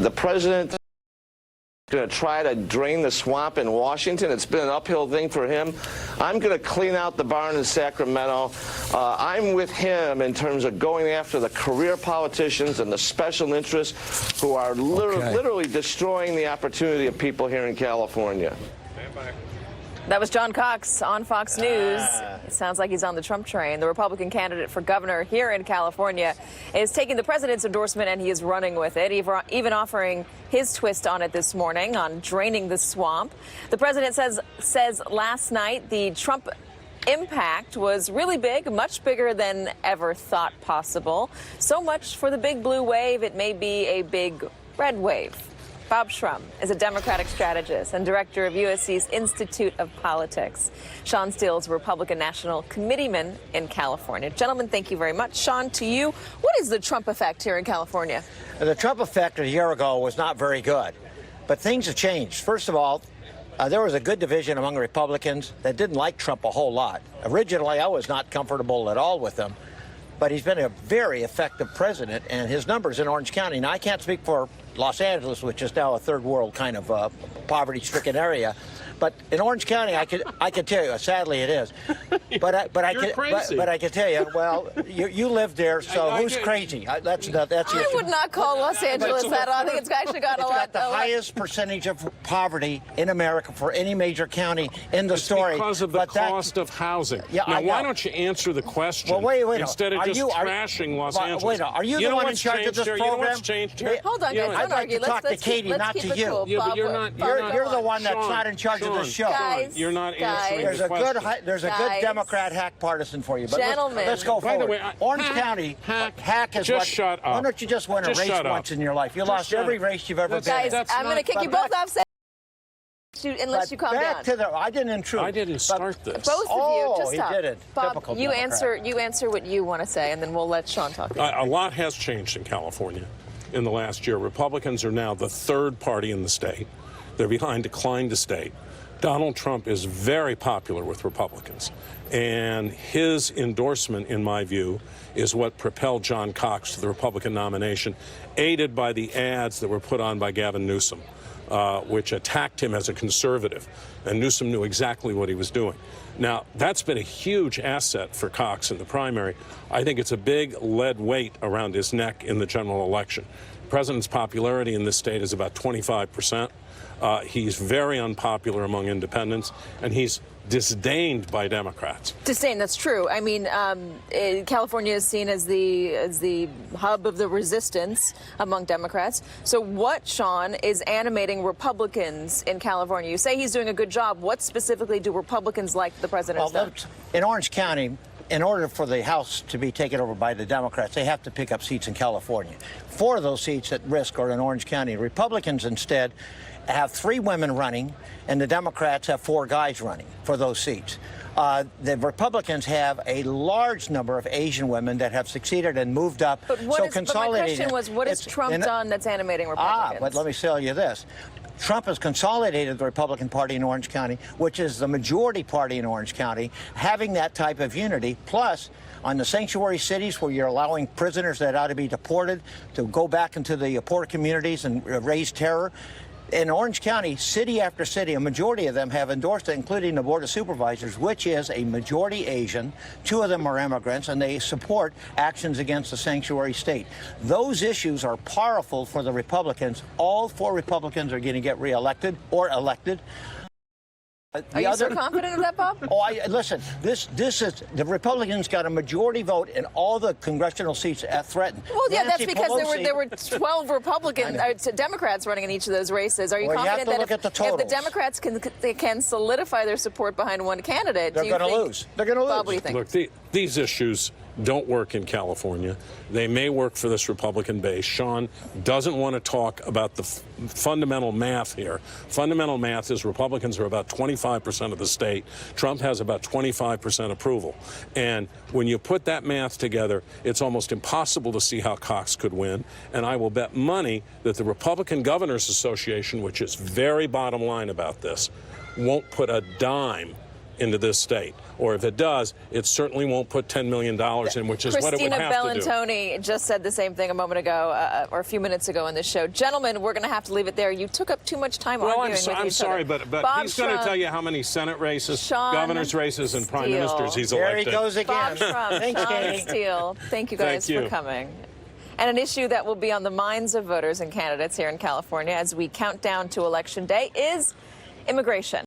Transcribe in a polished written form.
The president going to try to drain the swamp in Washington. It's been an uphill thing for him. I'm going to clean out the barn in Sacramento. I'm with him in terms of going after the career politicians and the special interests who are literally destroying the opportunity of people here in California. Stand by. That was John Cox on Fox News. It sounds like he's on the Trump train. The Republican candidate for governor here in California is taking the president's endorsement and he is running with it, even offering his twist on it this morning on draining the swamp. The president says last night the Trump impact was really big, much bigger than ever thought possible. So much for the big blue wave, it may be a big red wave. Bob Shrum is a Democratic strategist and director of USC's Institute of Politics. Sean Steele is a Republican National Committeeman in California. Gentlemen, thank you very much. Sean, to you, what is the Trump effect here in California? The Trump effect a year ago was not very good, but things have changed. First of all, there was a good division among Republicans that didn't like Trump a whole lot. Originally, I was not comfortable at all with him, but he's been a very effective president, and his numbers in Orange County. Now, I can't speak for Los Angeles, which is now a third world kind of poverty-stricken area, but in Orange County, I could tell you, sadly it is. But I can tell you, well, you live there, so who's crazy? I would not call Los Angeles that. I think it's actually got a lot. It's got the highest percentage of poverty in America for any major county in the story. Because of the cost of housing. Yeah, now, why don't you answer the question instead of just trashing Los Angeles? Wait, are you the one in charge of this program? You know what's changed here? Hold on, guys. I'd like to talk to Katy, not to you. Cool. Yeah, but you're not. You're the one that's not in charge of this show. Guys, you're not answering there's the question. There's a good Democrat hack partisan for you. But gentlemen, let's go forward. By the way, Orange County hack is just what. Shut up. Why don't you just win a race once in your life? You lost every race you've ever been in. Guys, I'm going to kick you both off. Unless you calm down. I didn't intrude. I didn't start this. Both of you, just stop. He did it. Bob, typical you Democrat. answer what you want to say, and then we'll let Sean talk. A lot has changed in California in the last year. Republicans are now the third party in the state. They're behind Decline to State. Donald Trump is very popular with Republicans, and his endorsement, in my view, is what propelled John Cox to the Republican nomination, aided by the ads that were put on by Gavin Newsom, which attacked him as a conservative, and Newsom knew exactly what he was doing. Now, that's been a huge asset for Cox in the primary. I think it's a big lead weight around his neck in the general election. The president's popularity in this state is about 25%. He's very unpopular among independents, and he's disdained by Democrats. Disdain, that's true. I mean, California is seen as the hub of the resistance among Democrats. So what, Sean, is animating Republicans in California? You say he's doing a good job. What specifically do Republicans like the president's done? In Orange County, in order for the House to be taken over by the Democrats, they have to pick up seats in California. 4 of those seats at risk are in Orange County. Republicans instead have 3 women running, and the Democrats have 4 guys running for those seats. The Republicans have a large number of Asian women that have succeeded and moved up. But my question was, what has Trump done that's animating Republicans? But let me tell you this. Trump has consolidated the Republican Party in Orange County, which is the majority party in Orange County, having that type of unity. Plus, on the sanctuary cities where you're allowing prisoners that ought to be deported to go back into the poor communities and raise terror. In Orange County, city after city, a majority of them have endorsed it, including the Board of Supervisors, which is a majority Asian. 2 of them are immigrants, and they support actions against the sanctuary state. Those issues are powerful for the Republicans. All 4 Republicans are going to get reelected or elected. Are you so confident of that, Bob? Listen, this is the Republicans got a majority vote in all the congressional seats threatened. Well, yeah, that's because there were 12 Democrats running in each of those races. Are you confident that if the Democrats can solidify their support behind one candidate, they're going to lose? They're going to lose. Bob, what do you think? Look, these issues don't work in California. They may work for this Republican base. Sean doesn't want to talk about the fundamental math here. Fundamental math is Republicans are about 25% of the state. Trump has about 25% approval. And when you put that math together, it's almost impossible to see how Cox could win. And I will bet money that the Republican Governors Association, which is very bottom line about this, won't put a dime into this state. Or if it does, it certainly won't put $10 million in, which is what it would have to do. Christina Bellantoni just said the same thing a moment ago, or a few minutes ago in this show. Gentlemen, we're going to have to leave it there. You took up too much time arguing with each other. I'm sorry, but he's going to tell you how many Senate races, governor's races, and prime ministers he's elected. There he goes again. Bob Trump, Thanks, Sean Katie. Steele, thank you guys for coming. And an issue that will be on the minds of voters and candidates here in California as we count down to Election Day is immigration.